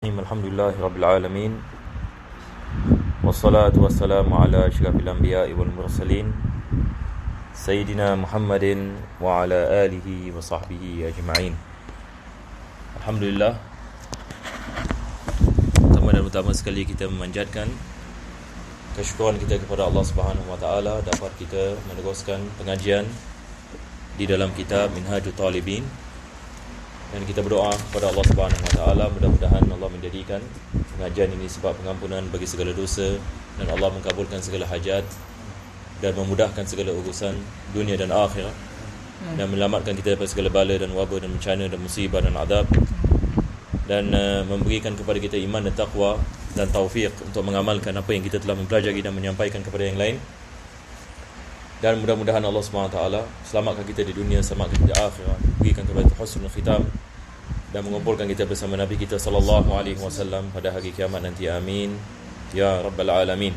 Alhamdulillah Rabbil Alamin. Wassalatu wassalamu ala asyrafil anbiya'i wal mursalin Sayyidina Muhammadin wa ala alihi wa sahbihi ajma'in. Alhamdulillah, pertama dan utama sekali kita memanjatkan kesyukuran kita kepada Allah Subhanahu wa taala dapat kita meneruskan pengajian di dalam kitab Minhajut Talibin. Dan kita berdoa kepada Allah Subhanahu wa taala, mudah-mudahan Allah menjadikan pengajian ini sebab pengampunan bagi segala dosa dan Allah mengabulkan segala hajat dan memudahkan segala urusan dunia dan akhirat dan menyelamatkan kita daripada segala bala dan wabak dan bencana dan musibah dan adab dan memberikan kepada kita iman dan taqwa dan taufik untuk mengamalkan apa yang kita telah mempelajari dan menyampaikan kepada yang lain. Dan mudah-mudahan Allah SWT selamatkan kita di dunia, selamatkan kita di akhirat, berikan kepada husnul khitam dan mengumpulkan kita bersama Nabi kita sallallahu alaihi wasallam pada hari kiamat nanti. Amin ya rabbal alamin.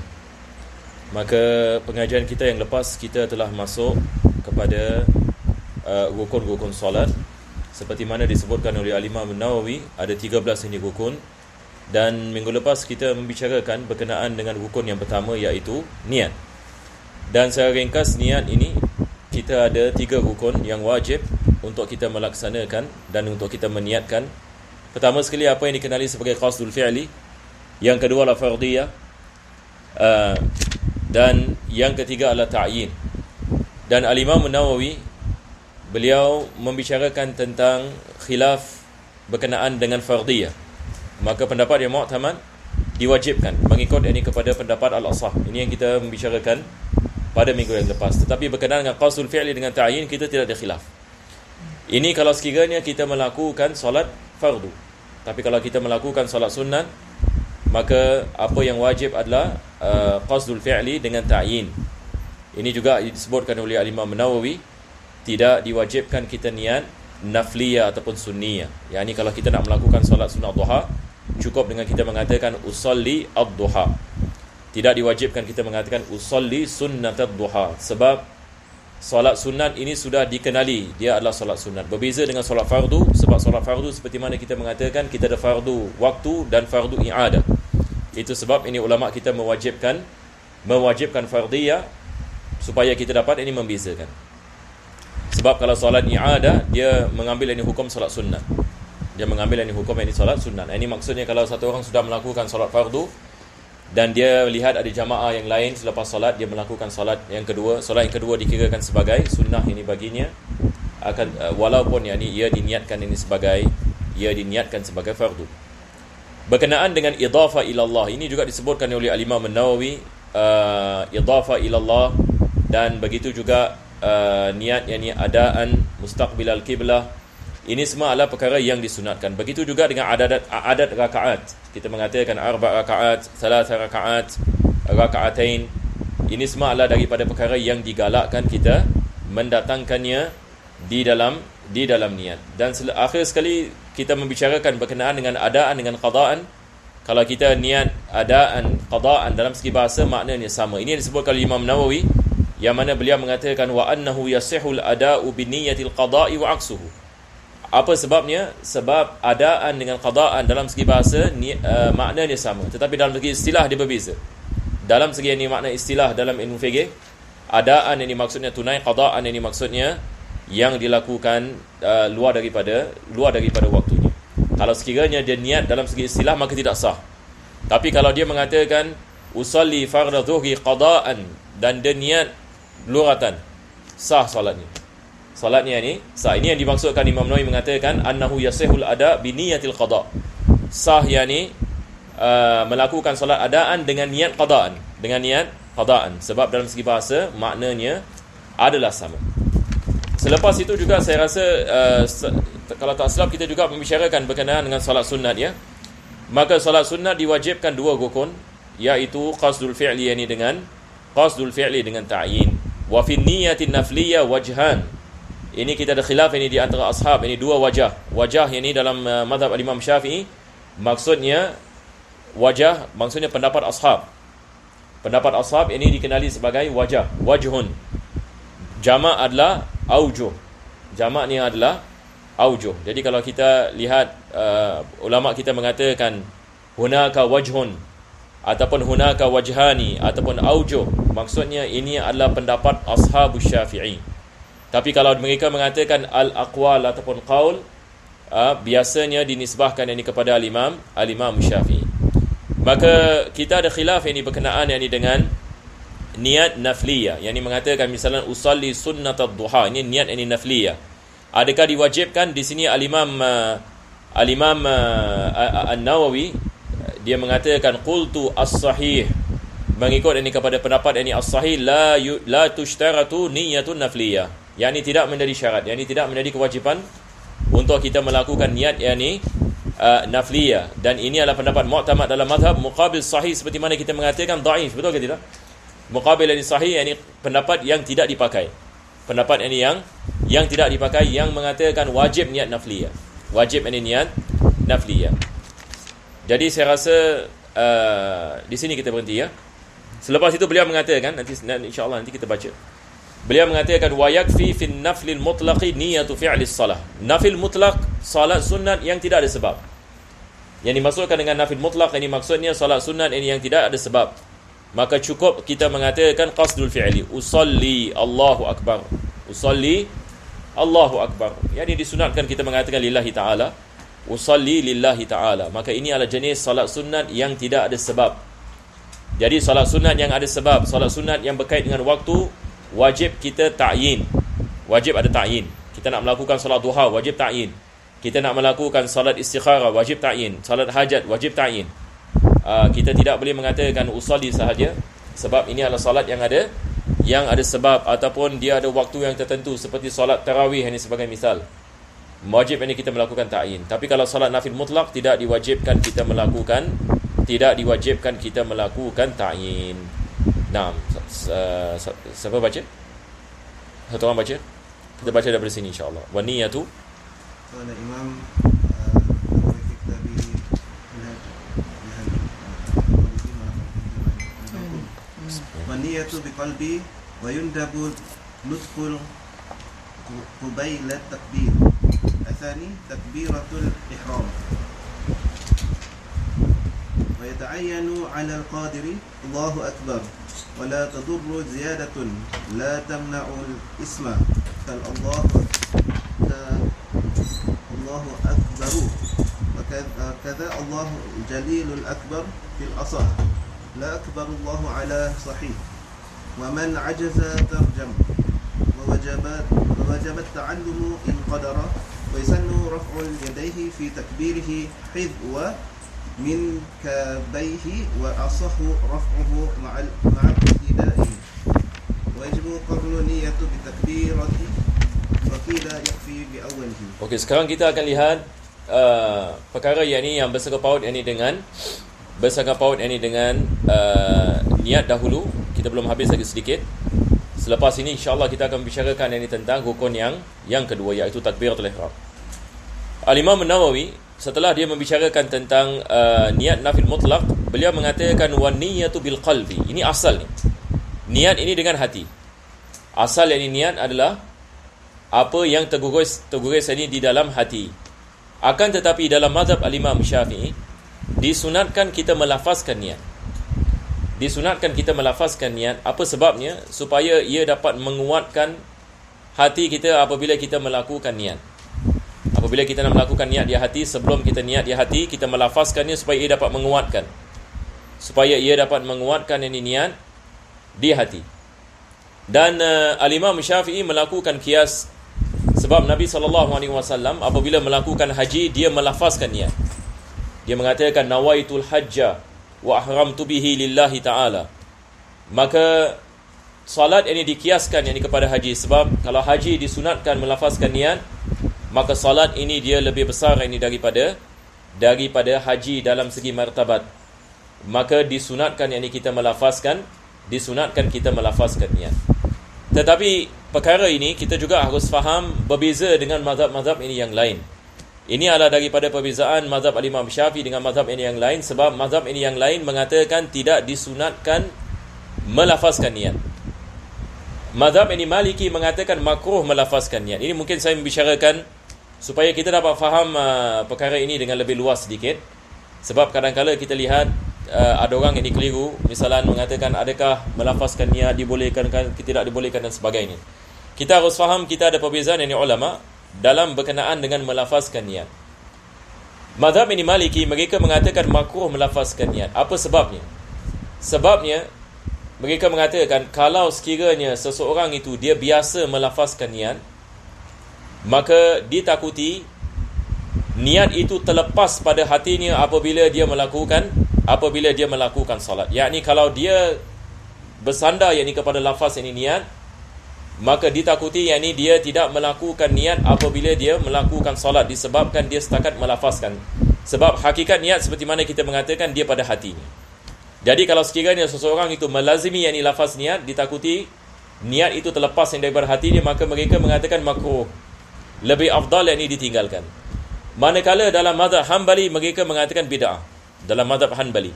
Maka pengajian kita yang lepas kita telah masuk kepada rukun-rukun solat seperti mana disebutkan oleh Al-Imam An-Nawawi, ada 13 ini rukun. Dan minggu lepas kita membicarakan berkenaan dengan rukun yang pertama, iaitu niat. Dan secara ringkas, niat ini kita ada 3 rukun yang wajib untuk kita melaksanakan dan untuk kita meniatkan. Pertama sekali apa yang dikenali sebagai qasdul fi'li, yang kedua adalah fardiyah, dan yang ketiga adalah ta'yin. Dan Al-Imam An-Nawawi beliau membicarakan tentang khilaf berkenaan dengan fardiyah. Maka pendapat yang mu'tamad diwajibkan, mengikut ini kepada pendapat al-asah. Ini yang kita membicarakan pada minggu yang lepas. Tetapi berkenaan dengan qasdul fi'li dengan ta'yin, kita tidak ada khilaf. Ini kalau sekiranya kita melakukan solat fardu. Tapi kalau kita melakukan solat sunat, maka apa yang wajib adalah qasdul fi'li dengan ta'yin. Ini juga disebutkan oleh Al-Imam Nawawi, tidak diwajibkan kita niat nafliyah ataupun sunniyah. Yang ini kalau kita nak melakukan solat sunat duha, cukup dengan kita mengatakan usalli ad-duha. Tidak diwajibkan kita mengatakan usalli sunnatad duha, sebab solat sunat ini sudah dikenali dia adalah solat sunat. Berbeza dengan solat fardu, sebab solat fardu seperti mana kita mengatakan kita ada fardu waktu dan fardu i'adah. Itu sebab ini ulama kita mewajibkan fardiyah supaya kita dapat ini membezakan. Sebab kalau solat i'adah, dia mengambil ini hukum solat sunat. Dia mengambil ini hukum ini solat sunat. Ini maksudnya kalau satu orang sudah melakukan solat fardu dan dia lihat ada jamaah yang lain selepas solat, dia melakukan solat yang kedua. Solat yang kedua dikirakan sebagai sunnah ini baginya, akan walaupun ia diniatkan sebagai fardu. Berkenaan dengan idhafah ilallah, ini juga disebutkan oleh Al-Imam An-Nawawi, idhafah ilallah, dan begitu juga niat adaan mustaqbilal qiblah. Ini semua adalah perkara yang disunatkan. Begitu juga dengan adat rakaat. Kita mengatakan 4 rakaat, 3 rakaat, rakaatain. Ini semua adalah daripada perkara yang digalakkan kita mendatangkannya di dalam niat. Dan akhir sekali kita membicarakan berkenaan dengan adaan dengan qadaan. Kalau kita niat adaan, qadaan dalam segi bahasa maknanya sama. Ini disebutkan oleh Imam Nawawi, yang mana beliau mengatakan wa annahu yasihul ada'u bi niyyatil qada'i wa aksuhu. Apa sebabnya? Sebab adaan dengan qadaan dalam segi bahasa maknanya sama, tetapi dalam segi istilah dia berbeza. Dalam segi ini makna istilah dalam ilmu fiqh, adaan ini maksudnya tunai, qadaan ini maksudnya yang dilakukan luar daripada waktunya. Kalau sekiranya dia niat dalam segi istilah, maka tidak sah. Tapi kalau dia mengatakan usalli fardhu dhuhri qadaan dan dia niat luratan, sah solatnya. Solatnya ini sah. Ini yang dimaksudkan Imam Nawawi mengatakan annahu yasihul ada bi niyatil qada. Sah melakukan solat adaan dengan niat qadaan, sebab dalam segi bahasa maknanya adalah sama. Selepas itu juga saya rasa kalau tak silap kita juga membicarakan berkenaan dengan solat sunat ya. Maka solat sunat diwajibkan 2 rukun, iaitu qasdul fi'li dengan ta'yin. Wa fi niyyatin nafliyah wajhan. Ini kita ada khilaf ini di antara ashab, ini 2 wajah. Wajah ini dalam mazhab Imam Syafi'i, maksudnya pendapat ashab. Pendapat ashab ini dikenali sebagai wajhun. Jamak adalah aujuh. Jamak ni adalah aujuh. Jadi kalau kita lihat ulama kita mengatakan hunaka wajhun ataupun hunaka wajhani ataupun aujuh, maksudnya ini adalah pendapat ashabus Syafi'i. Tapi kalau mereka mengatakan al-aqwal ataupun qaul, biasanya dinisbahkan ini kepada al-Imam Syafi'i. Maka kita ada khilaf ini berkenaan ini dengan niat nafliyah, yang ini mengatakan misalnya usalli sunnatad duha, ini niat ini nafliyah. Adakah diwajibkan? Di sini al-Imam An-Nawawi dia mengatakan qultu as-sahih, mengikut ini kepada pendapat ini as-sahih, la tushtaratu niyatun nafliyah, yang ini tidak menjadi syarat, yang ini tidak menjadi kewajipan untuk kita melakukan niat yang ini nafliyah. Dan ini adalah pendapat mu'tamad dalam mazhab. Muqabil sahih seperti mana kita mengatakan dhaif, betul ke tidak? Muqabil yang sahih yang ini pendapat yang tidak dipakai, pendapat ini yang tidak dipakai, yang mengatakan wajib niat nafliyah, wajib ini niat nafliyah. Jadi saya rasa di sini kita berhenti ya. Selepas itu beliau mengatakan, nanti insya-Allah nanti kita baca. Beliau mengatakan wa yakfi fil naflil mutlaqi niyatu fi'lis salah. Nafil mutlaq, salat sunat yang tidak ada sebab. Yang dimaksudkan dengan nafil mutlaq ini maksudnya salat sunat ini yang tidak ada sebab. Maka cukup kita mengatakan qasdul fi'li, usalli Allahu akbar, usalli Allahu akbar. Yang disunatkan kita mengatakan lillahi ta'ala, usalli lillahi ta'ala. Maka ini adalah jenis salat sunat yang tidak ada sebab. Jadi salat sunat yang ada sebab, salat sunat yang berkait dengan waktu, wajib kita ta'yin, wajib ada ta'yin. Kita nak melakukan salat duha, wajib ta'yin. Kita nak melakukan salat istikharah, wajib ta'yin. Salat hajat, wajib ta'yin. Kita tidak boleh mengatakan usalli sahaja, sebab ini adalah salat yang ada sebab, ataupun dia ada waktu yang tertentu, seperti salat tarawih ini sebagai misal. Wajib ini kita melakukan ta'yin. Tapi kalau salat nafil mutlak tidak diwajibkan kita melakukan ta'yin. Nah, siapa baca? Satu orang baca? Kita baca daripada sini insya-Allah. Wa niyatu qala Imam wa niyatu biqalbi wa yundabu nutqul qabila takbir. Athani takbiratul ihram. ويتعين على القادر الله أكبر ولا تضر زيادة لا تمنع الاسم فالله أكبر وكذا الله الجليل الأكبر في الأصح لا أكبر الله على صحيح ومن عجز ترجم ووجب التعلم إن قدر ويسن رفع يديه في تكبيره حذو من كبيه وأصح رفعه مع ابتدائه ويجب قبل نية بتكبيرة وقيل يكفي بأوله. Okey, sekarang kita akan lihat perkara yang ini yang bersangkut paut ini dengan niat dahulu. Kita belum habis lagi sedikit. Selepas ini insya-Allah kita akan bicarakan ini tentang rukun yang kedua, iaitu takbiratul ihram. Al-Imam An-Nawawi setelah dia membicarakan tentang niat nafil mutlak, beliau mengatakan wan niyatu bil qalbi. Ini asal ni. Niat ini dengan hati. Asal yang ini niat adalah apa yang terguris ini di dalam hati. Akan tetapi dalam mazhab al-Imam Syafi'i disunatkan kita melafazkan niat. Disunatkan kita melafazkan niat. Apa sebabnya? Supaya ia dapat menguatkan hati kita apabila kita melakukan niat. Apabila kita nak melakukan niat di hati, sebelum kita niat di hati, kita melafazkannya supaya ia dapat menguatkan. Supaya ia dapat menguatkan ini niat di hati. Dan Al-Imam Syafi'i melakukan kias, sebab Nabi SAW apabila melakukan haji, dia melafazkan niat. Dia mengatakan nawaitul hajja wa ahramtu bihi lillahi ta'ala. Maka salat ini dikiaskan ini kepada haji, sebab kalau haji disunatkan melafazkan niat, maka salat ini dia lebih besar ini daripada haji dalam segi martabat. Maka disunatkan yang kita melafazkan niat. Tetapi perkara ini kita juga harus faham berbeza dengan mazhab-mazhab ini yang lain. Ini adalah daripada perbezaan mazhab al-Imam Syafi'i dengan mazhab ini yang lain, sebab mazhab ini yang lain mengatakan tidak disunatkan melafazkan niat. Mazhab ini Maliki mengatakan makruh melafazkan niat. Ini mungkin saya membicarakan supaya kita dapat faham perkara ini dengan lebih luas sedikit. Sebab kadang-kadang kita lihat ada orang yang dikeliru, misalnya mengatakan adakah melafazkan niat dibolehkan, tidak dibolehkan dan sebagainya. Kita harus faham kita ada perbezaan yang ulama dalam berkenaan dengan melafazkan niat. Mazhab ini Maliki, mereka mengatakan makruh melafazkan niat. Apa sebabnya? Sebabnya mereka mengatakan kalau sekiranya seseorang itu dia biasa melafazkan niat, maka ditakuti niat itu terlepas pada hatinya apabila dia melakukan salat. Yakni kalau dia bersandar yakni kepada lafaz ini niat, maka ditakuti yakni dia tidak melakukan niat apabila dia melakukan salat disebabkan dia setakat melafazkan. Sebab hakikat niat seperti mana kita mengatakan dia pada hatinya. Jadi kalau sekiranya seseorang itu melazimi yakni lafaz niat, ditakuti niat itu terlepas yang daripada hati dia, maka mereka mengatakan makruh, lebih afdal yakni ditinggalkan. Manakala dalam mazhab Hanbali mereka mengatakan bid'ah. Dalam mazhab Hanbali.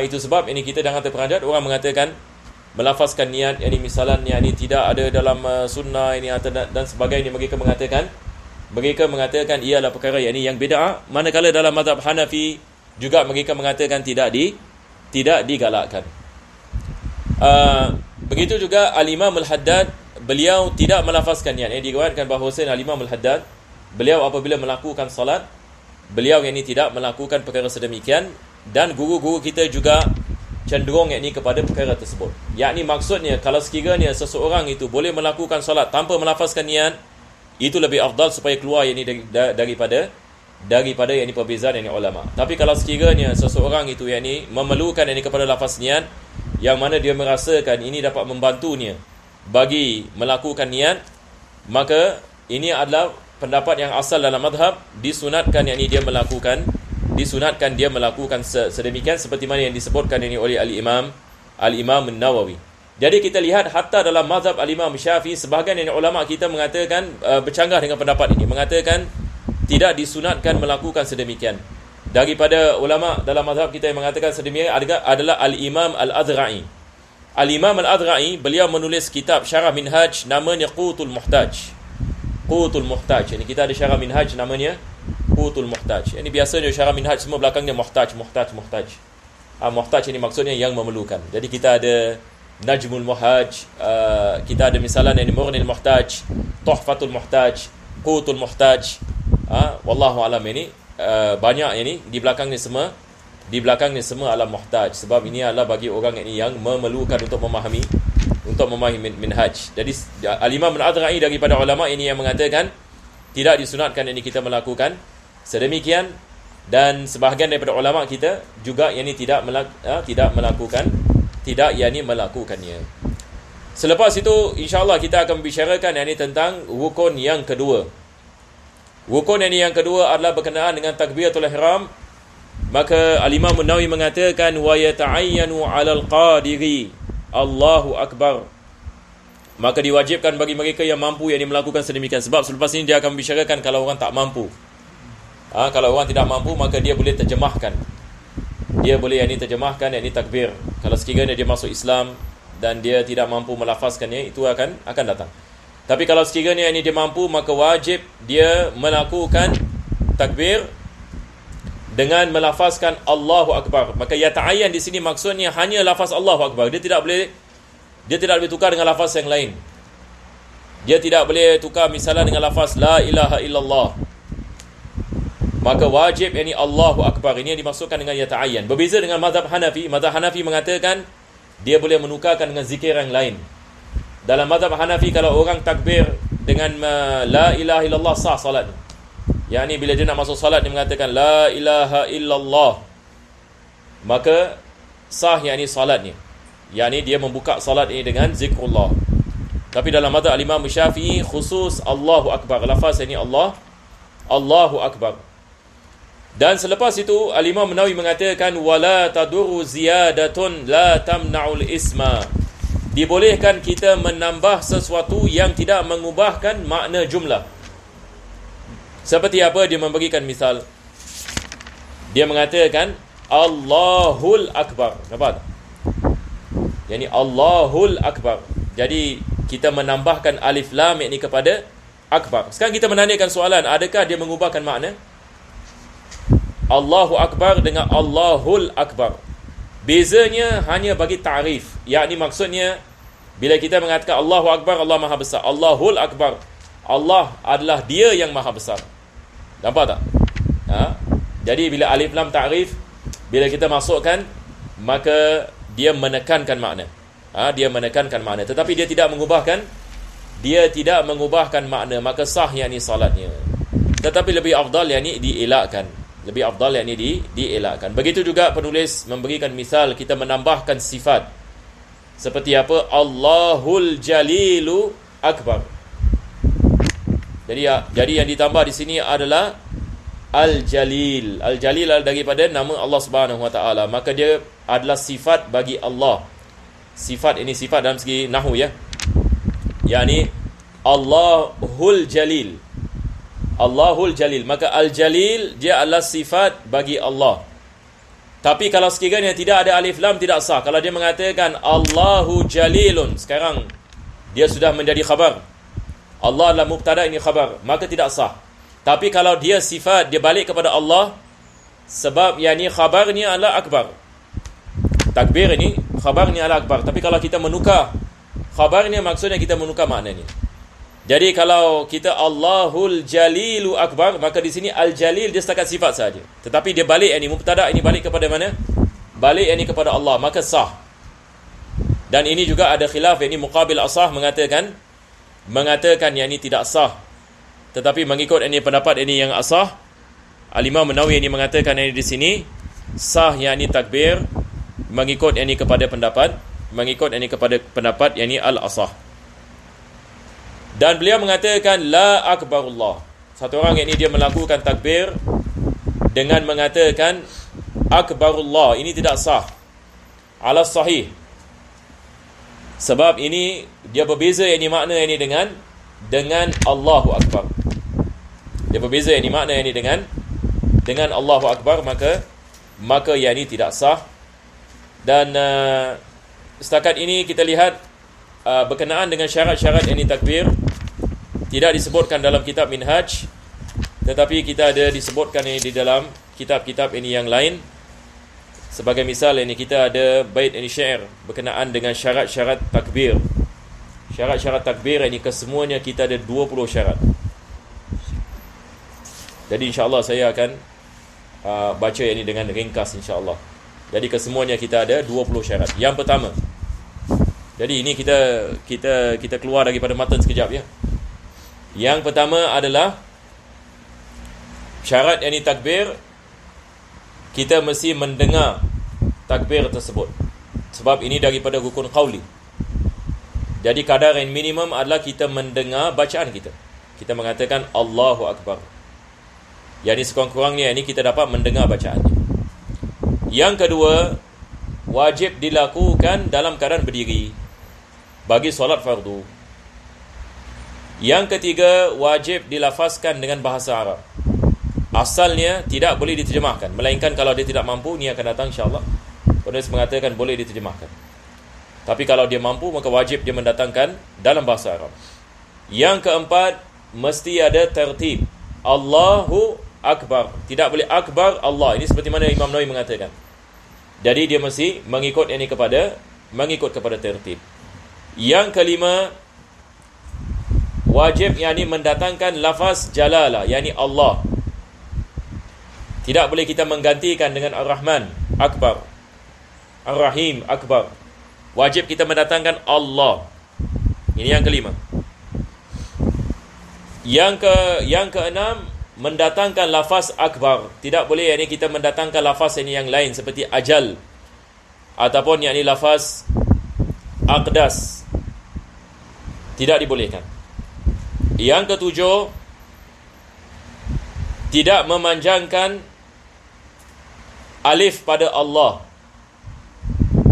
Itu sebab ini kita jangan terperanjat orang mengatakan melafazkan niat yakni misalnya yakni tidak ada dalam sunnah ini dan sebagainya. Mereka mengatakan ialah perkara yakni yang bid'ah. Manakala dalam mazhab Hanafi juga mereka mengatakan tidak digalakkan. Begitu juga Al-Imam Al-Haddad, beliau tidak melafazkan niat. Diriwayatkan bahawa Al-Imam Al-Haddad, beliau apabila melakukan salat, beliau yakni tidak melakukan perkara sedemikian, dan guru-guru kita juga cenderung yakni kepada perkara tersebut. Yakni maksudnya kalau sekiranya seseorang itu boleh melakukan salat tanpa melafazkan niat, itu lebih afdal supaya keluar yakni daripada yakni perbezaan yakni ulama. Tapi kalau sekiranya seseorang itu yakni memerlukan yakni kepada lafaz niat, yang mana dia merasakan ini dapat membantunya bagi melakukan niat, maka ini adalah pendapat yang asal dalam mazhab, disunatkan dia melakukan sedemikian seperti mana yang disebutkan ini oleh Al-Imam An-Nawawi. Jadi kita lihat hatta dalam mazhab Al-Imam Syafi'i, sebahagian yang ulama kita mengatakan bercanggah dengan pendapat ini, mengatakan tidak disunatkan melakukan sedemikian. Daripada ulama dalam mazhab kita yang mengatakan sedemikian adalah Al-Imam Al-Adhra'i. Al-Imam Al-Adhra'i beliau menulis kitab Syarah Minhaj namanya Qutul Muhtaj. Ini kita ada Syarah Minhaj namanya Qutul Muhtaj. Ini biasanya Syarah Minhaj semua belakangnya muhtaj. Muhtaj ini maksudnya yang memerlukan. Jadi kita ada Najmul Muhaj, kita ada misalnya ini Mughnil Muhtaj, Tuhfatul Muhtaj, Qutul Muhtaj. Wallahu alam ini banyak ini di belakangnya semua adalah muhtaj. Sebab ini adalah bagi orang yang memerlukan untuk memahami minhaj. Jadi Al-Imam Al-Adhra'i daripada ulama ini yang mengatakan tidak disunatkan ini kita melakukan sedemikian, dan sebahagian daripada ulama kita juga yakni tidak melakukannya. Selepas itu insya-Allah kita akan membicarakan yakni tentang rukun yang kedua. Rukun yang kedua adalah berkenaan dengan takbiratul ihram. Maka Al-Imam An-Nawawi mengatakan wa yata'ayyanu 'alal qadiri Allahu akbar. Maka diwajibkan bagi mereka yang mampu yang melakukan sedemikian. Sebab selepas ini dia akan membicarakan kalau orang tak mampu. Kalau orang tidak mampu, maka dia boleh terjemahkan. Dia boleh terjemahkan takbir. Kalau sekiranya dia masuk Islam dan dia tidak mampu melafazkannya, itu akan datang. Tapi kalau sekiranya dia mampu, maka wajib dia melakukan takbir dengan melafazkan Allahu Akbar. Maka yata'ayyan di sini maksudnya hanya lafaz Allahu Akbar. Dia tidak boleh tukar dengan lafaz yang lain. Dia tidak boleh tukar misalnya dengan lafaz la ilaha illallah. Maka wajib Allahu Akbar. Ini yang dimaksudkan dengan yata'ayyan. Berbeza dengan mazhab Hanafi. Mazhab Hanafi mengatakan dia boleh menukarkan dengan zikir yang lain. Dalam mazhab Hanafi, kalau orang takbir dengan la ilaha illallah, sah salat. Yakni bila dia nak masuk salat, dia mengatakan la ilaha illallah, maka sah salatnya. Yakni dia membuka salat ini dengan zikrullah. Tapi dalam mazhab Imam Syafi'i khusus Allahu Akbar. Lafaz Allahu Akbar. Dan selepas itu Al-Imam Nawawi mengatakan wala tadurru ziyadatun la tamna'ul isma. Dibolehkan kita menambah sesuatu yang tidak mengubahkan makna jumlah. Seperti apa? Dia memberikan misal. Dia mengatakan Allahul Akbar. Nampak tak? Yani Allahul Akbar. Jadi kita menambahkan alif lam ini kepada Akbar. Sekarang kita menanyakan soalan, adakah dia mengubahkan makna? Allahu Akbar dengan Allahul Akbar. Bezanya hanya bagi ta'rif. Yakni maksudnya, bila kita mengatakan Allahu Akbar, Allah Maha Besar. Allahul Akbar, Allah adalah dia yang Maha Besar. Nampak tak? Jadi bila alif lam ta'rif, bila kita masukkan, maka dia menekankan makna. Dia menekankan makna. Tetapi dia tidak mengubahkan makna. Maka sah yakni salatnya. Tetapi lebih afdal yakni dielakkan. Lebih afdal yakni dielakkan. Begitu juga penulis memberikan misal, kita menambahkan sifat. Seperti apa? Allahul Jalilu Akbar. Jadi yang ditambah di sini adalah Al-Jalil. Al-Jalil adalah daripada nama Allah Subhanahu Wa Taala. Maka dia adalah sifat bagi Allah. Sifat ini sifat dalam segi nahwu ya. Yakni Allahul Jalil. Allahul Jalil. Maka Al-Jalil dia adalah sifat bagi Allah. Tapi kalau sekiranya tidak ada alif lam, tidak sah. Kalau dia mengatakan Allahu Jalilun, sekarang dia sudah menjadi khabar. Allah adalah mubtada, ini khabar, maka tidak sah. Tapi kalau dia sifat, dia balik kepada Allah, sebab yang ni khabarnya adalah akbar. Takbir ini khabarnya adalah akbar. Tapi kalau kita menukar khabarnya, maksudnya kita menukar maknanya. Jadi kalau kita Allahul Jalilu Akbar, maka di sini Al-Jalil dia setakat sifat saja. Tetapi dia balik ini mubtada, ini balik kepada mana? Balik ini kepada Allah, maka sah. Dan ini juga ada khilaf, ini muqabil asah mengatakan yang ini tidak sah. Tetapi mengikut ini pendapat ini yang asah, Al-Imam Nawawi ini mengatakan ini di sini sah, yang ini takbir, mengikut ini kepada pendapat yang ini al-asah. Dan beliau mengatakan la akbarullah. Satu orang ini dia melakukan takbir dengan mengatakan akbarullah. Ini tidak sah ala sahih. Sebab ini dia berbeza ini makna ini dengan Allahu Akbar. Dia berbeza ini makna ini dengan Allahu Akbar, maka yang ini tidak sah. Dan setakat ini kita lihat berkenaan dengan syarat-syarat ini takbir tidak disebutkan dalam kitab Minhaj, tetapi kita ada disebutkan ini di dalam kitab-kitab ini yang lain. Sebagai misal ini kita ada bait ini syair berkenaan dengan syarat-syarat takbir. Syarat-syarat takbir ini kesemuanya kita ada 20 syarat. Jadi insya-Allah saya akan baca ini dengan ringkas insya-Allah. Jadi kesemuanya kita ada 20 syarat. Yang pertama, jadi ini kita keluar daripada matan sekejap ya. Yang pertama adalah syarat yang takbir, kita mesti mendengar takbir tersebut. Sebab ini daripada rukun qauli. Jadi kadar yang minimum adalah kita mendengar bacaan kita. Kita mengatakan Allahu Akbar. Yang sekurang-kurangnya ini kita dapat mendengar bacaannya. Yang kedua, wajib dilakukan dalam keadaan berdiri bagi solat fardu. Yang ketiga, wajib dilafazkan dengan bahasa Arab. Asalnya tidak boleh diterjemahkan, melainkan kalau dia tidak mampu, ni akan datang insya-Allah. Penulis mengatakan boleh diterjemahkan. Tapi kalau dia mampu, maka wajib dia mendatangkan dalam bahasa Arab. Yang keempat, mesti ada tertib. Allahu Akbar. Tidak boleh Akbar Allah. Ini seperti mana Imam Nawawi mengatakan. Jadi dia mesti mengikut kepada tertib. Yang kelima, wajib yakni mendatangkan lafaz jalalah, yakni Allah. Tidak boleh kita menggantikan dengan Ar-Rahman Akbar, Ar-Rahim Akbar. Wajib kita mendatangkan Allah. Ini yang kelima. Yang keenam, mendatangkan lafaz akbar. Tidak boleh yakni kita mendatangkan lafaz ini yang lain seperti ajal ataupun yakni lafaz aqdas. Tidak dibolehkan. Yang ketujuh, tidak memanjangkan alif pada Allah.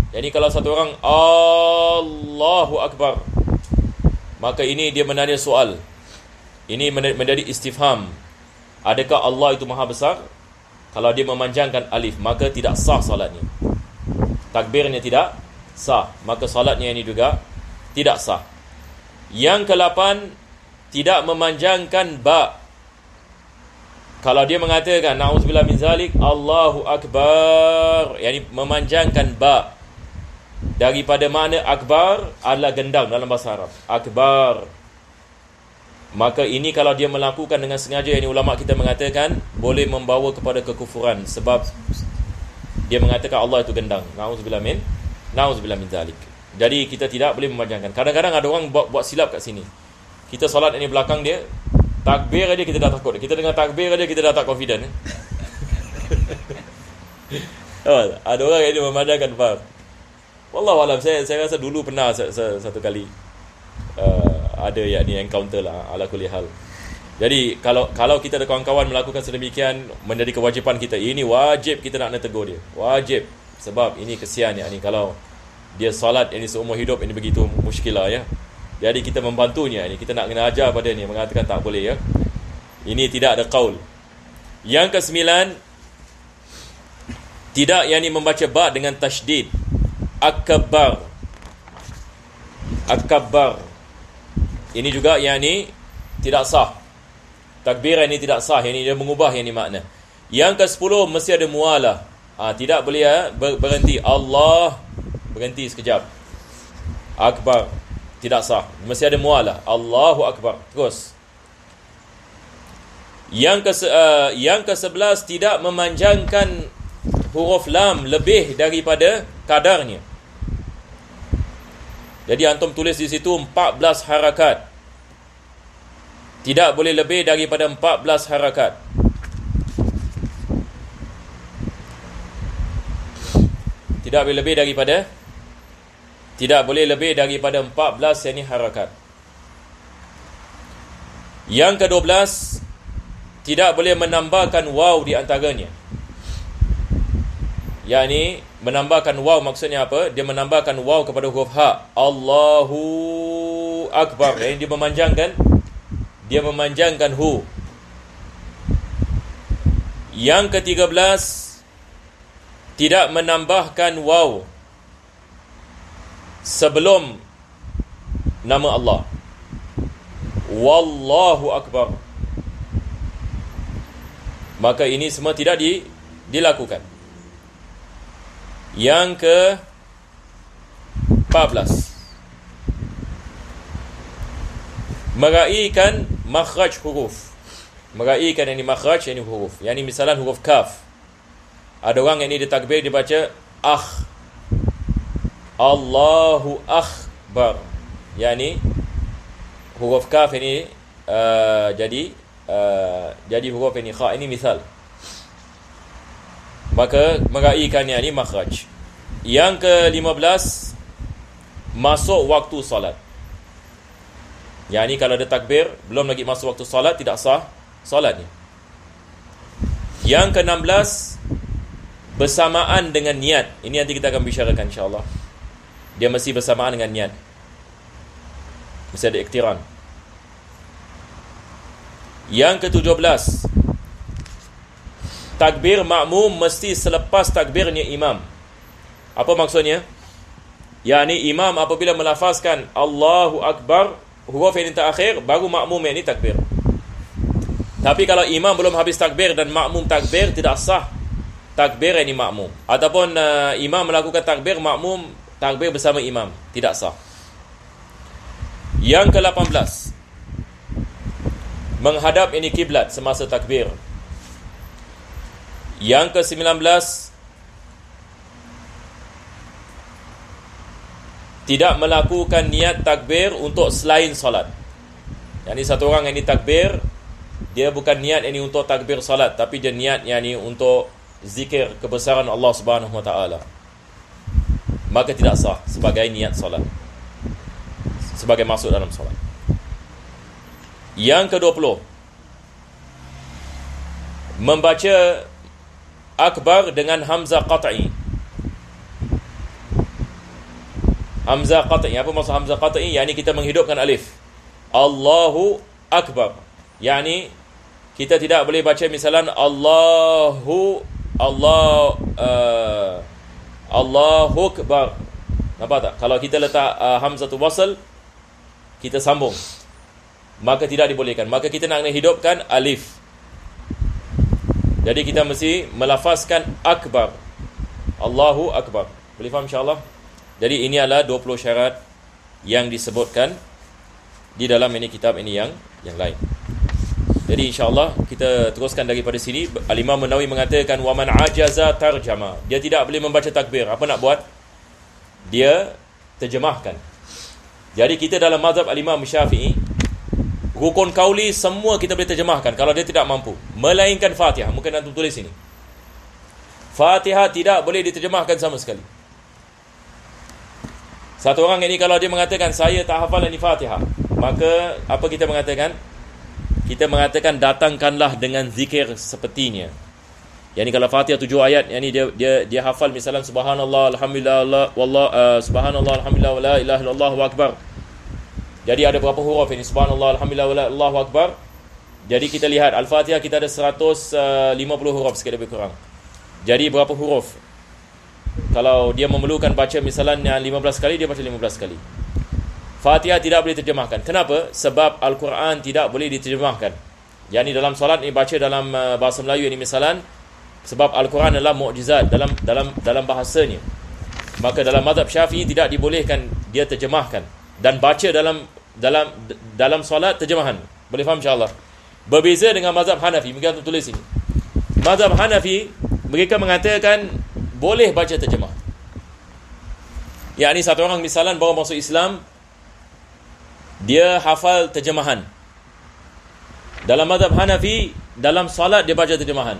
Jadi kalau satu orang Allahu Akbar, maka ini dia menanya soal. Ini menjadi istifham. Adakah Allah itu maha besar? Kalau dia memanjangkan alif, maka tidak sah salatnya. Takbirnya tidak sah, maka salatnya ini juga tidak sah. Yang ke-8, tidak memanjangkan ba. Kalau dia mengatakan na'udzubillah min zalik, Allahu akbar, yakni memanjangkan ba, daripada makna akbar adalah gendang dalam bahasa Arab, akbar, maka ini kalau dia melakukan dengan sengaja, yakni ulama kita mengatakan boleh membawa kepada kekufuran, sebab dia mengatakan Allah itu gendang. Na'udzubillah min zalik. Jadi kita tidak boleh memanjangkan. Kadang-kadang ada orang buat silap kat sini. Kita solat ini belakang dia, takbir aja kita dah takut. Kita dengar takbir aja kita dah tak confident. Ada orang yang memanjangkan, faham? Wallahualam, saya rasa dulu pernah satu kali ada yakni encounter lah, ala kulli hal. Jadi kalau kita ada kawan-kawan melakukan sedemikian, menjadi kewajipan kita. Ini wajib kita nak tegur dia. Wajib. Sebab ini kesian ya, ni kalau dia solat ini seumur hidup, ini begitu muskilah ya. Jadi kita membantunya, ini kita nak kena ajar pada ni, mengatakan tak boleh ya. Ini tidak ada qaul. Yang kesembilan, tidak yakni membaca ba dengan tasydid. Akbar. Ini juga yakni tidak sah. Takbir ini tidak sah, ini dia mengubah yakni makna. Yang ke-10 mesti ada mualah. Tidak boleh berhenti. Allah, berhenti sekejap. Akbar, tidak sah. Mesti ada mualah. Allahu akbar. Terus. Yang ke-11 tidak memanjangkan huruf lam lebih daripada kadarnya. Jadi antum tulis di situ 14 harakat. Tidak boleh lebih daripada 14 harakat. Tidak boleh lebih daripada 14 yakni harakat. Yang ke-12, tidak boleh menambahkan waw di antaranya. Yakni menambahkan waw maksudnya apa? Dia menambahkan waw kepada huruf ha. Allahu akbar. Yang dia memanjangkan hu. Yang ke-13, tidak menambahkan waw sebelum nama Allah. Wallahu akbar. Maka ini semua tidak dilakukan. Yang ke-14, meraihkan makhraj huruf. Meraihkan yang ini makhraj, yang ini huruf. Yang ini misalan huruf kaf. Ada orang yang ini dia takbir, dia baca Allahu akbar. Yang ini huruf kaf ini jadi huruf ini kha, ini misal. Maka meraihkan yang ini makhraj. Yang ke-15, masuk waktu salat. Yang ini kalau ada takbir belum lagi masuk waktu salat, tidak sah salatnya. Yang ke-16, bersamaan dengan niat. Ini nanti kita akan bicarakan insya-Allah. Dia mesti bersamaan dengan niat. Mesti ada iktiran. Yang ke-17, takbir makmum mesti selepas takbirnya imam. Apa maksudnya? Yani imam apabila melafazkan Allahu akbar, huruf yang terakhir, baru makmum yang ini takbir. Tapi kalau imam belum habis takbir dan makmum takbir, tidak sah takbir yang ini makmum. Ataupun imam melakukan takbir, makmum takbir bersama imam, tidak sah. Yang ke-18, menghadap ini kiblat semasa takbir. Yang ke-19, tidak melakukan niat takbir untuk selain solat. Yang ini satu orang yang ini takbir, dia bukan niat yang ini untuk takbir solat, tapi dia niat yang ini untuk zikir kebesaran Allah Subhanahu Wa Taala. Maka tidak sah sebagai niat solat, sebagai masuk dalam solat. Yang ke-20, membaca akbar dengan hamzah qat'i. Hamzah qat'i, apa maksud hamzah qat'i? Yani kita menghidupkan alif. Allahu akbar. Yani kita tidak boleh baca misalan Allahu akbar. Nampak tak? Kalau kita letak hamzatul wasl, kita sambung. maka tidak dibolehkan. Maka kita nak hidupkan alif. Jadi kita mesti melafazkan akbar. Allahu akbar. Boleh faham insya-Allah? Jadi ini adalah 20 syarat yang disebutkan di dalam ini kitab ini yang lain. Jadi insya-Allah kita teruskan daripada sini. Al-Imam An-Nawawi mengatakan wa man ajaza tarjama. Dia tidak boleh membaca takbir. Apa nak buat? Dia terjemahkan. Jadi kita dalam mazhab Al-Imam Syafi'i, rukun kauli semua kita boleh terjemahkan kalau dia tidak mampu, melainkan Fatihah. Mungkin antum tulis ini. Fatihah tidak boleh diterjemahkan sama sekali. Satu orang ini kalau dia mengatakan saya tak hafal ini Fatihah, maka apa kita mengatakan? Kita mengatakan datangkanlah dengan zikir sepertinya. Yani kalau Fatihah 7 ayat, yani dia hafal misalnya subhanallah alhamdulillah subhanallah alhamdulillah wa la ilaha illallah wa akbar. Jadi ada berapa huruf ini? Subhanallah alhamdulillah wa la Allahu akbar. Jadi kita lihat Al-Fatihah kita ada 150 huruf sikit lebih kurang. Jadi berapa huruf? Kalau dia memerlukan baca misalnya 15 kali, dia baca 15 kali. Fatihah tidak boleh diterjemahkan. Kenapa? Sebab Al-Quran tidak boleh diterjemahkan. Yani dalam solat ni baca dalam bahasa Melayu ini misalnya, sebab Al-Quran adalah mukjizat dalam bahasanya. Maka dalam mazhab Syafi'i tidak dibolehkan dia terjemahkan dan baca dalam solat terjemahan. Boleh faham insya-Allah? Berbeza dengan mazhab Hanafi. Mungkin tulis ini. Mazhab Hanafi mereka mengatakan boleh baca terjemah. Yani satu orang misalnya baru masuk Islam, dia hafal terjemahan. Dalam mazhab Hanafi, dalam salat dia baca terjemahan.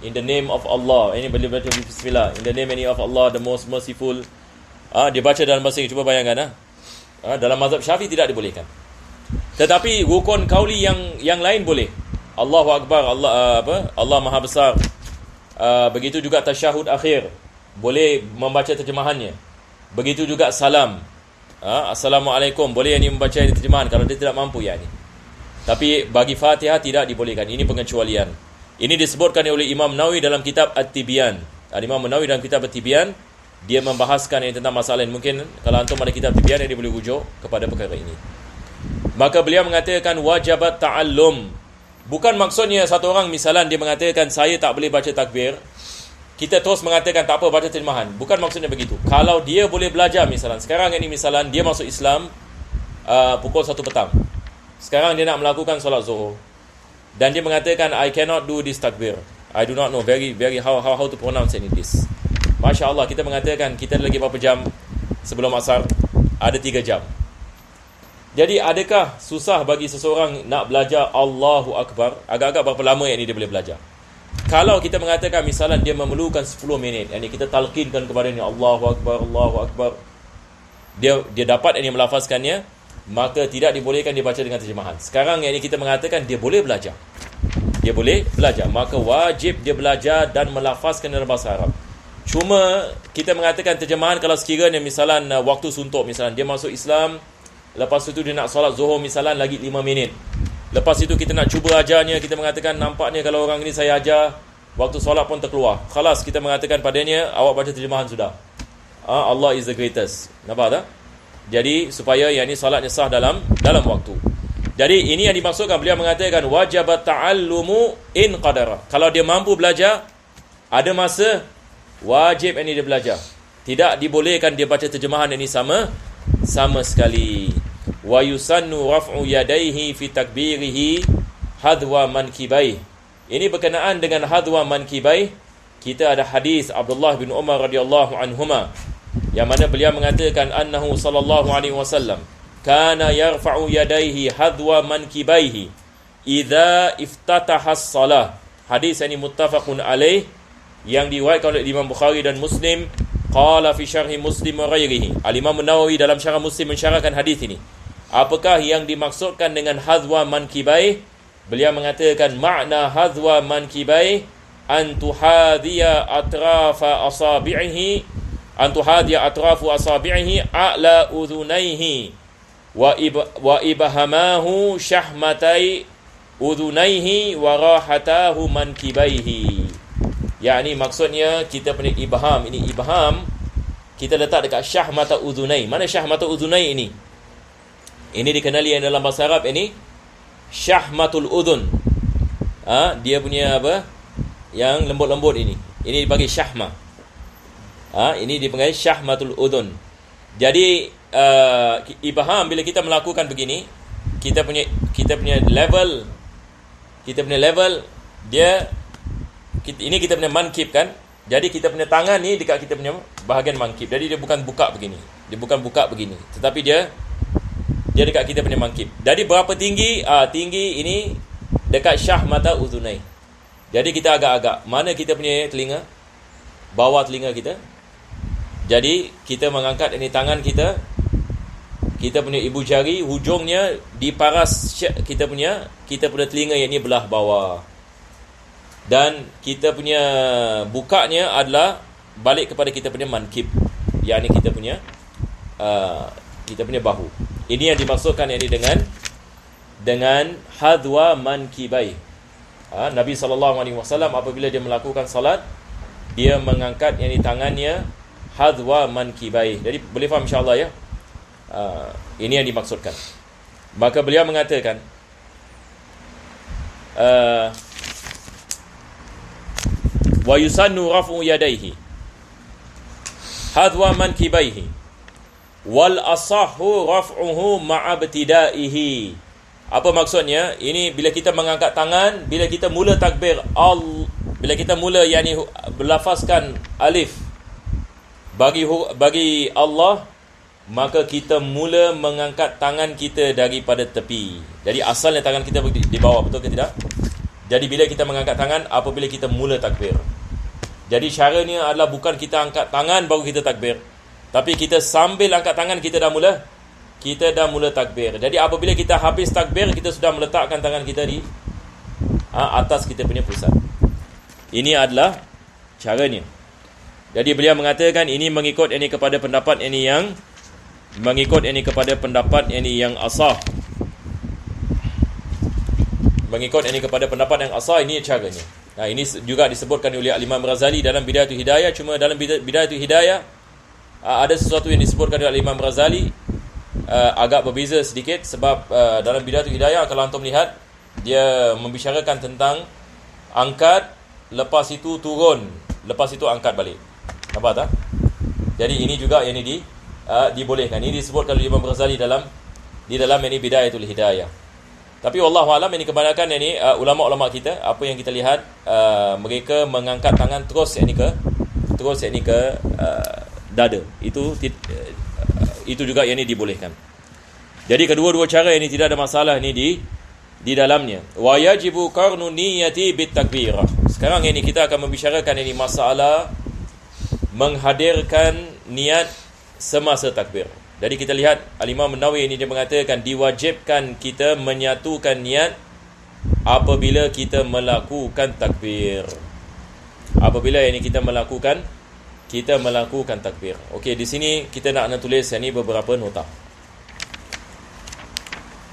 In the name of Allah. Ini boleh baca bismillah. In the name of Allah, the most merciful. Dia baca dalam bahasa Inggeris. Cuba bayangkan. Dalam mazhab Syafi'i tidak dibolehkan. Tetapi rukun kauli yang lain boleh. Allahu Akbar, Allah Maha Besar. Begitu juga tasyahud akhir, boleh membaca terjemahannya. Begitu juga salam. Assalamualaikum, boleh yang membaca terjemahan kalau dia tidak mampu yani. Tapi bagi Fatihah tidak dibolehkan. Ini pengecualian. Ini disebutkan oleh Imam Nawawi dalam kitab At-Tibyan. Imam Nawawi dalam kitab At-Tibyan, dia membahaskan yang tentang masalah ini. Mungkin kalau antum ada kitab At-Tibyan, dia boleh rujuk kepada perkara ini. Maka beliau mengatakan wajibat ta'allum. Bukan maksudnya satu orang misalnya dia mengatakan saya tak boleh baca takbir, kita terus mengatakan tak apa baca terjemahan. Bukan maksudnya begitu. Kalau dia boleh belajar misalnya, sekarang ini misalnya dia masuk Islam pukul 1 petang. Sekarang dia nak melakukan solat Zuhur dan dia mengatakan I cannot do this takbir. I do not know very how to pronounce any this. Masya-Allah, kita mengatakan kita lagi berapa jam sebelum asar? Ada 3 jam. Jadi adakah susah bagi seseorang nak belajar Allahu Akbar? Agak-agak berapa lama yang dia boleh belajar? Kalau kita mengatakan misalnya dia memerlukan 10 minit, yang kita talqinkan kepada dia Allahu Akbar, Allahu Akbar, dia dapat yang melafazkannya, maka tidak dibolehkan dia baca dengan terjemahan. Sekarang yang kita mengatakan dia boleh belajar. Dia boleh belajar, maka wajib dia belajar dan melafazkan dalam bahasa Arab. Cuma kita mengatakan terjemahan kalau sekiranya misalnya waktu suntuk, misalnya dia masuk Islam, lepas itu dia nak solat Zuhur misalnya lagi 5 minit. Lepas itu kita nak cuba ajarnya, kita mengatakan nampaknya kalau orang ini saya ajar, waktu solat pun terkeluar. Khalas, kita mengatakan padanya awak baca terjemahan sudah. Allah is the greatest. Nampak tak? Jadi supaya yang ini solatnya sah dalam waktu. Jadi ini yang dimaksudkan, beliau mengatakan wajibat ta'allumu in qadara. Kalau dia mampu belajar, ada masa wajib ini dia belajar. Tidak dibolehkan dia baca terjemahan ini sama sekali. Wa yusannu raf'u yadayhi fi takbirihi hadwa mankibai. Ini berkenaan dengan hadwa mankibai. Kita ada hadis Abdullah bin Umar radhiyallahu anhuma yang mana beliau mengatakan annahu sallallahu alaihi wasallam kana yarfa'u yadayhi hadwa mankibaihi idza iftataha as-salah. Hadis ini muttafaqun alaih yang diriwayatkan oleh Imam Bukhari dan Muslim. Qala fi syarhi Muslim wa ghairihi. Al-Imam Nawawi dalam syarah Muslim mensyarahkan hadis ini. Apakah yang dimaksudkan dengan hadwa mankibai? Beliau mengatakan makna hadwa mankibai an tuhadhiya atrafa asabi'ihi atrafu asabi'ihi a'la udhunaihi wa ibhamahu syahmatai udhunaihi wa rahatahu mankibaihi. Yani maksudnya kita punya ibham. Ini ibham kita letak dekat syahmata udhunai. Mana syahmata udhunai ini? Ini dikenali yang dalam bahasa Arab ini syahmatul udhun. Dia punya apa? Yang lembut-lembut ini. Ini dipanggil syahmah. Ini dipanggil syahmatul udhun. Jadi ibham bila kita melakukan begini, kita punya level dia ini kita punya mankib kan. Jadi kita punya tangan ni dekat kita punya bahagian mankib. Jadi dia bukan buka begini. Tetapi dia dekat kita punya mankib. Jadi berapa tinggi? Tinggi ini dekat syah mata uzunai. Jadi kita agak-agak mana kita punya telinga? Bawah telinga kita. Jadi kita mengangkat ini tangan kita punya ibu jari hujungnya di paras kita punya telinga yang ini belah bawah. Dan kita punya bukanya adalah balik kepada kita punya mankib. Yang ini kita punya bahu. Ini yang dimaksudkan ini dengan hadwa mankibai. Nabi SAW apabila dia melakukan salat, dia mengangkat yang ini tangannya hadwa mankibai. Jadi boleh faham insya-Allah ya. Ini yang dimaksudkan. Maka beliau mengatakan wa yusannu raf'u yadayhi hadwa mankibaihi wal asahhu raf'uhu ma'a ibtidaihi. Apa maksudnya? Ini bila kita mengangkat tangan, bila kita mula takbir bila kita mula yakni berlafazkan alif bagi Allah, maka kita mula mengangkat tangan kita daripada tepi. Jadi asalnya tangan kita di bawah, betul ke tidak? Jadi bila kita mengangkat tangan apabila kita mula takbir. Jadi caranya adalah bukan kita angkat tangan baru kita takbir, tapi kita sambil angkat tangan kita dah mula takbir. Jadi apabila kita habis takbir, kita sudah meletakkan tangan kita di atas kita punya pusat. Ini adalah caranya. Jadi beliau mengatakan ini mengikut ini kepada pendapat ini yang asah. Mengikut ini kepada pendapat yang asah, ini caranya. Ini juga disebutkan oleh Imam Ghazali dalam Bidayatul Hidayah. Cuma dalam Bidayatul Hidayah ada sesuatu yang disebutkan oleh Imam Ghazali agak berbeza sedikit. Sebab dalam Bidayatul Hidayah, kalau antum lihat, dia membicarakan tentang angkat, lepas itu turun, lepas itu angkat balik. Nampak tak? Jadi ini juga yang ini dibolehkan. Ini disebutkan oleh Imam Ghazali di dalam ini Bidayatul Hidayah. Tapi wallahu alam, ini kebanyakan ini ulama-ulama kita, apa yang kita lihat, mereka mengangkat tangan terus ke dada. Itu juga yang ini dibolehkan. Jadi kedua-dua cara ini tidak ada masalah ini di dalamnya. Wa yajibu qarnu niyyati bit takbirah. Sekarang ini kita akan membicarakan ini masalah menghadirkan niat semasa takbir. Jadi kita lihat Al-Imam An-Nawawi ini dia mengatakan diwajibkan kita menyatukan niat apabila kita melakukan takbir. Apabila ini kita melakukan takbir. Okey, di sini kita nak tulis ini beberapa nota.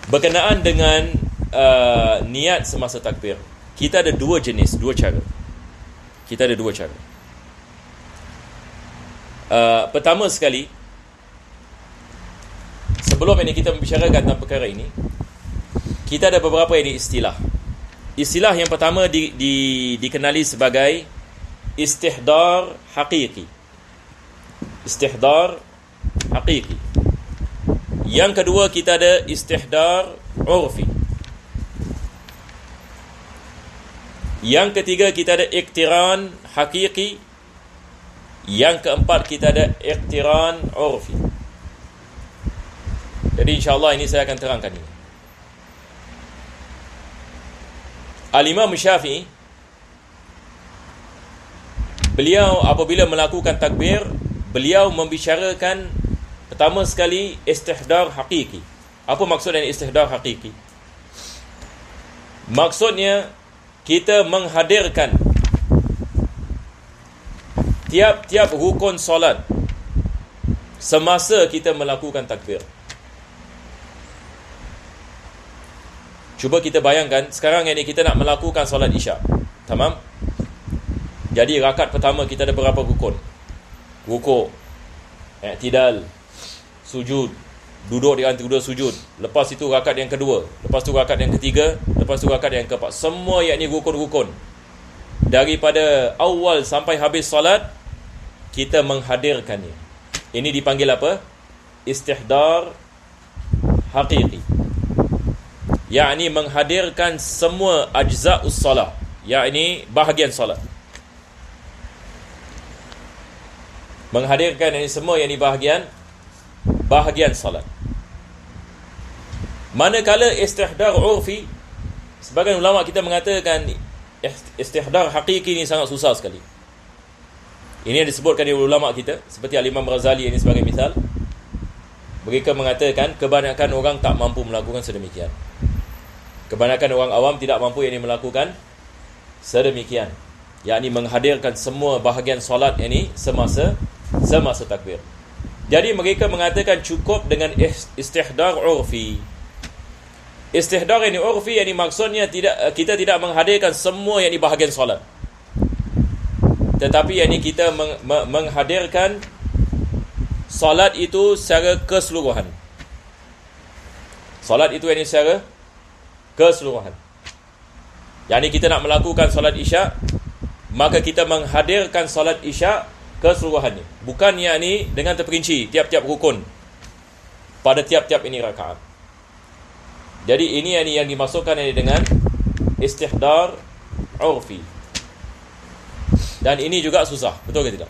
Berkenaan dengan niat semasa takbir, kita ada dua cara. Pertama sekali, sebelum ini kita membicarakan tentang perkara ini, kita ada beberapa ini istilah. Istilah yang pertama dikenali sebagai istihdar haqiqi. Yang kedua kita ada istihdar urfi. Yang ketiga kita ada iqtiran haqiqi. Yang keempat kita ada iqtiran urfi. Jadi insya-Allah ini saya akan terangkan ini. Al-Imam Syafi'i, beliau apabila melakukan takbir, beliau membicarakan pertama sekali istihdar haqiqi. Apa maksud dengan istihdar haqiqi? Maksudnya kita menghadirkan tiap-tiap rukun solat semasa kita melakukan takbir. Cuba kita bayangkan, sekarang ini kita nak melakukan solat Isyak. Tamam? Jadi rakaat pertama kita ada berapa rukun? Rukuk, i'tidal, sujud, duduk di antara sujud, lepas itu rakaat yang kedua, lepas tu rakaat yang ketiga, lepas tu rakaat yang keempat. Semua yakni rukun-rukun. Daripada awal sampai habis solat, kita menghadirkannya. Ini dipanggil apa? Istihdar haqiqi. Yakni menghadirkan semua ajza'us solat, yakni bahagian solat. Menghadirkan ini semua yakni bahagian solat. Manakala istihdar urfi, sebagian ulama kita mengatakan istihdar hakiki ni sangat susah sekali. Ini yang disebutkan oleh ulama kita, seperti Al-Imam Ghazali ini sebagai misal. Mereka mengatakan kebanyakan orang tak mampu melakukan sedemikian. Kebanyakan orang awam tidak mampu yang melakukan sedemikian, yakni menghadirkan semua bahagian solat ini semasa takbir. Jadi mereka mengatakan cukup dengan istihdar urfi. Istihdar ini urfi, yang maksudnya kita tidak menghadirkan semua yang bahagian solat, tetapi yang kita menghadirkan solat itu secara keseluruhan. Solat itu yang secara keseluruhan. Yang kita nak melakukan solat isyak, maka kita menghadirkan solat isyak keseluruhannya, bukan yakni dengan terperinci tiap-tiap rukun pada tiap-tiap ini rakaat. Jadi ini yang dimasukkan ini dengan istihdar urfi. Dan ini juga susah, betul ke tidak?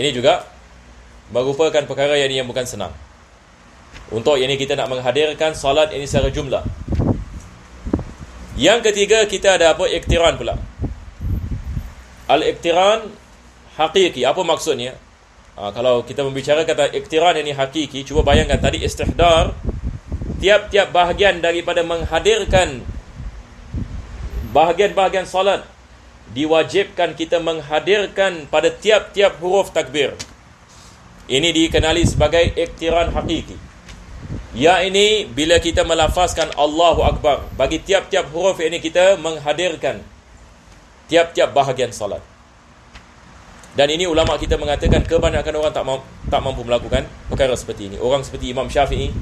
Ini juga merupakan perkara yang bukan senang. Untuk ini kita nak menghadirkan salat ini secara jumlah. Yang ketiga, kita ada apa? Iqtiran pula. Al-iqtiran hakiki. Apa maksudnya? Kalau kita membicarakan kata iqtiran ini hakiki, cuba bayangkan tadi istihdar, tiap-tiap bahagian daripada menghadirkan bahagian-bahagian salat, diwajibkan kita menghadirkan pada tiap-tiap huruf takbir. Ini dikenali sebagai iqtiran hakiki. Ya, ini bila kita melafazkan Allahu Akbar, bagi tiap-tiap huruf ini kita menghadirkan tiap-tiap bahagian salat. Dan ini ulama kita mengatakan kebanyakan orang tak mampu melakukan perkara seperti ini. Orang seperti Imam Syafi'i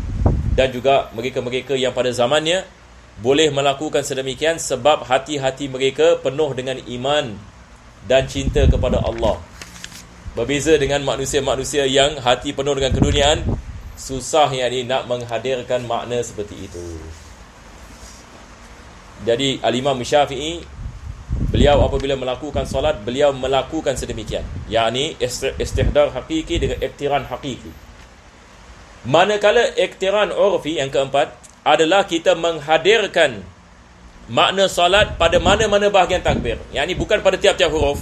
dan juga mereka-mereka yang pada zamannya boleh melakukan sedemikian sebab hati-hati mereka penuh dengan iman dan cinta kepada Allah. Berbeza dengan manusia-manusia yang hati penuh dengan keduniaan, susah yang ini nak menghadirkan makna seperti itu. Jadi Al-Imam Syafi'i, beliau apabila melakukan solat, beliau melakukan sedemikian, yakni istihdar hakiki dengan iqtiran hakiki. Manakala iqtiran urfi yang keempat adalah kita menghadirkan makna solat pada mana-mana bahagian takbir, yakni bukan pada tiap-tiap huruf,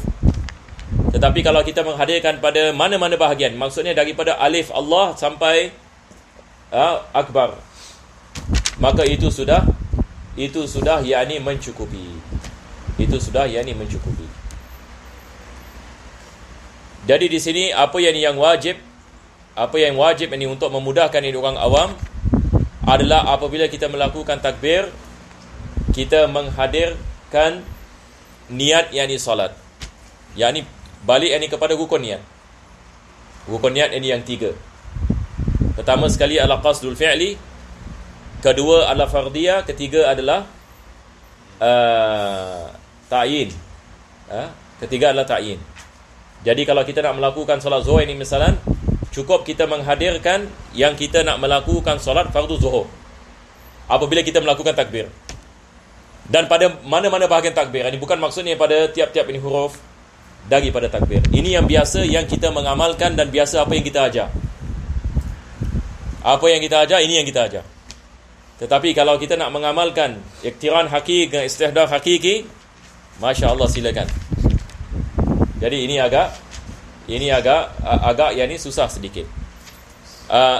tetapi kalau kita menghadirkan pada mana-mana bahagian, maksudnya daripada alif Allah sampai akbar, maka itu sudah yakni mencukupi. Itu sudah yakni mencukupi. Jadi di sini apa yang wajib ini untuk memudahkan ini orang awam adalah apabila kita melakukan takbir, kita menghadirkan niat yakni salat. Yakni balik yakni kepada rukun niat. Rukun niat ini yang 3. Pertama sekali adalah qasdul fi'li, kedua adalah fardiyah, ketiga adalah ta'yin. Ketiga adalah ta'yin. Jadi kalau kita nak melakukan solat zuhur ini misalan, cukup kita menghadirkan yang kita nak melakukan solat fardu zuhur apabila kita melakukan takbir. Dan pada mana-mana bahagian takbir, ini bukan maksudnya pada tiap-tiap ini huruf daripada takbir. Ini yang biasa yang kita mengamalkan dan biasa apa yang kita ajar. Apa yang kita ajar, ini yang kita ajar. Tetapi kalau kita nak mengamalkan iqtiran hakiki dengan istihdar hakiki, Masya Allah, silakan. Jadi ini agak yang ini susah sedikit.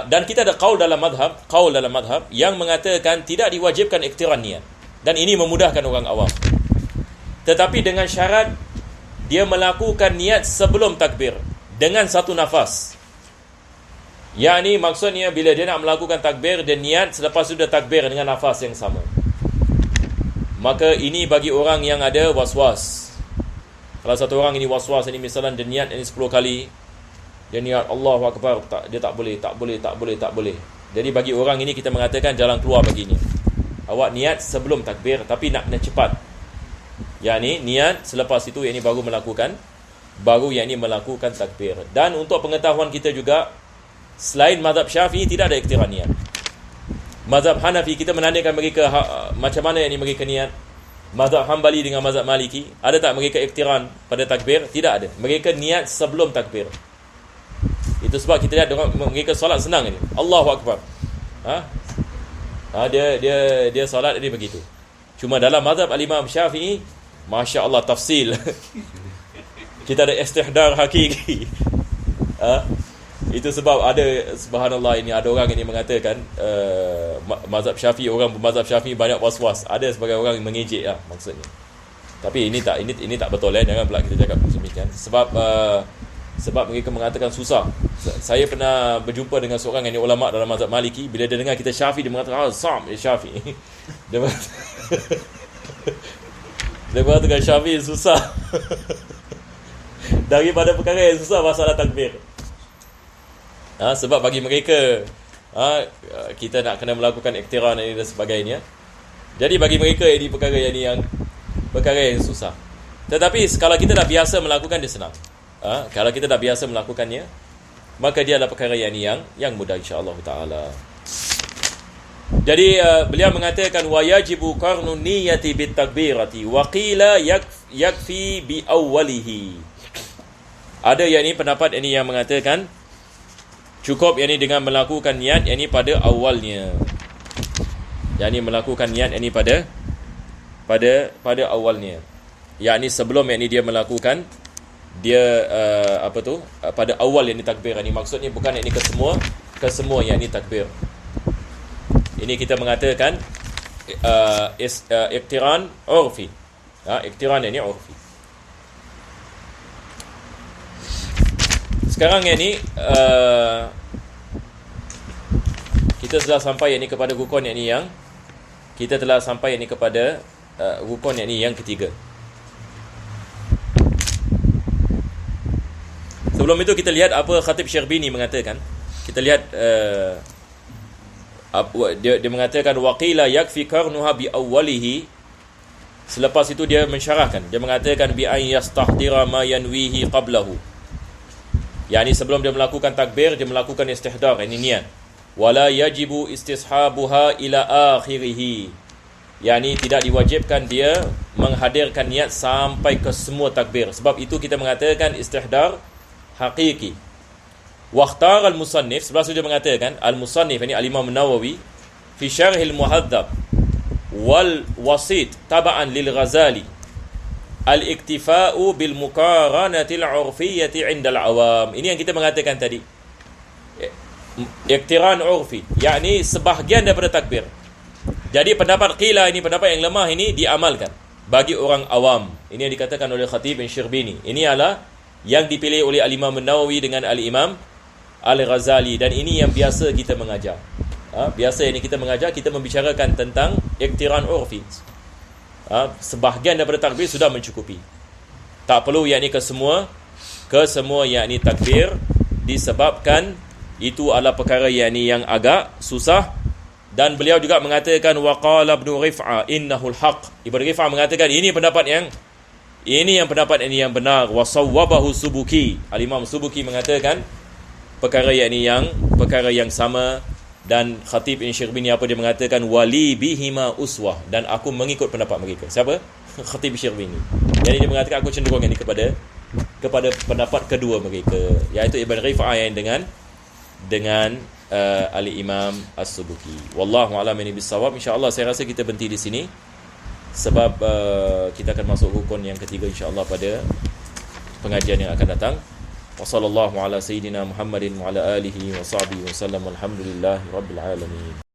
Dan kita ada qaul dalam madhab yang mengatakan tidak diwajibkan iqtiran niat, dan ini memudahkan orang awam. Tetapi dengan syarat dia melakukan niat sebelum takbir dengan satu nafas. Yakni maksudnya bila dia nak melakukan takbir, dia niat selepas sudah takbir dengan nafas yang sama. Maka ini bagi orang yang ada waswas. Kalau satu orang ini waswas, ini misalnya dia niat ini 10 kali, dia niat Allahu Akbar, dia tak boleh. Jadi bagi orang ini kita mengatakan jalan keluar baginya. Awak niat sebelum takbir, tapi nak kena cepat. Yani niat selepas itu, yakni baru melakukan takbir. Dan untuk pengetahuan kita juga, selain mazhab Syafi'i tidak ada iktiran niat. Mazhab Hanafi kita menandakan mereka macam mana yang mereka niat. Mazhab Hanbali dengan mazhab Maliki, ada tak mereka iktiran pada takbir? Tidak ada. Mereka niat sebelum takbir. Itu sebab kita lihat mereka solat senang ni. Allahu Akbar. Dia solat dia begitu. Cuma dalam mazhab al-Imam Syafi'i, masya-Allah tafsil. Kita ada istihdar hakiki. Itu sebab ada, subhanallah, ini ada orang ini mengatakan mazhab Syafi'i, orang bermazhab Syafi'i banyak was-was. Ada sebagai orang yang mengejek lah maksudnya. Tapi ini tak betul, jangan pula kita cakap demikian. Sebab mereka mengatakan susah. Saya pernah berjumpa dengan seorang yang ulama dalam mazhab Maliki. Bila dia dengar kita Syafi'i, dia mengatakan Syafi'i. Dia mengatakan Syafi'i susah. Daripada perkara yang susah, masalah takbir. Sebab bagi mereka kita nak kena melakukan iktiran ini dan sebagainya. Jadi bagi mereka ini perkara yang susah. Tetapi kalau kita dah biasa melakukan, dia senang. Kalau kita dah biasa melakukannya, maka dia adalah perkara yang mudah, insya-Allah taala. Jadi beliau mengatakan wa yajibu qarnun niyyati bit takbirati wa qila yakfi bi awwalihi. Ada pendapat ini yang mengatakan cukup dengan melakukan niat pada awalnya. Melakukan niat pada awalnya. Yakni sebelum dia melakukan pada awal takbir. Maksudnya bukan ke semua takbir. Ini kita mengatakan iktiran urfi. Iktiran urfi. Sekarang kita telah sampai kepada rukun kita telah sampai kepada rukun yang ketiga. Sebelum itu kita lihat apa Khatib Syirbini mengatakan. Kita lihat dia mengatakan waqila yakfi qarnuha bi awwalihi. Selepas itu dia mensyarahkan. Dia mengatakan bi an yastahdira ma yanwihi qablahu. Sebelum dia melakukan takbir, dia melakukan istihdar, ini niat. Wala yajibu istishabuha ila akhirih. Tidak diwajibkan dia menghadirkan niat sampai ke semua takbir. Sebab itu kita mengatakan istihdar hakiki. Waqtar al-musannif, sebab dia mengatakan al-musannif al-Imam Nawawi fi syarh al-muhadzab wal wasit taba'an lil Ghazali al-iktifa'u bil muqaranati al-'urfiyyati 'inda al-'awam. Ini yang kita mengatakan tadi. Iktiran urfi, sebahagian daripada takbir. Jadi pendapat qila ini, pendapat yang lemah ini diamalkan bagi orang awam. Ini yang dikatakan oleh Khatib Syirbini. Ini adalah yang dipilih oleh al-Imam Nawawi dengan al-Imam Al-Ghazali, dan ini yang biasa kita mengajar. Biasa kita mengajar, kita membicarakan tentang iktiran urfi. Sebahagian daripada takbir sudah mencukupi. Tak perlu ke semua takbir, disebabkan itu adalah perkara yang agak susah. Dan beliau juga mengatakan waqala Ibnu Rif'ah innahul haq. Ibnu Rif'ah mengatakan ini pendapat yang benar. Wa sawwabahu Subuki. Al-Imam Subuki mengatakan perkara yang sama. Dan Khatib Syirbini dia mengatakan wali bihima uswah, dan aku mengikut pendapat mereka. Siapa? Khatib Syirbini. Jadi dia mengatakan aku cenderung kepada pendapat kedua mereka, iaitu Ibn Rif'ah yang dengan al-Imam As-Subuki. Wallahu a'lam bissawab. Insya-Allah saya rasa kita berhenti di sini sebab kita akan masuk rukun yang ketiga insya-Allah pada pengajian yang akan datang. Wassallallahu ala sayyidina Muhammadin wa ala alihi wa sahbihi wa sallam. Alhamdulillahirabbil alamin.